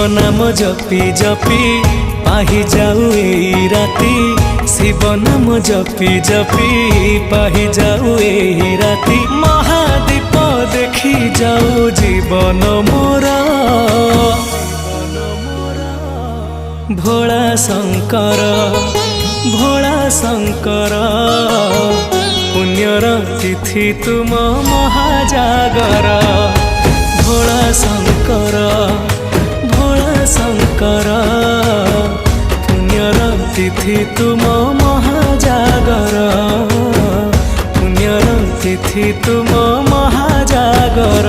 नाम जपी जपी पाही जाऊ एही राती, शिव नाम जपी जपी पाही जाऊ एही राती। महादीप देखी जाऊ जीवन मोर, भोला शंकर भोला शंकर। पुण्यर तिथि तुम महाजागर, भोला शंकर भोला शंकर। पुण्यर तिथि तुम महाजागर, पुण्यर तिथि तुम महाजागर।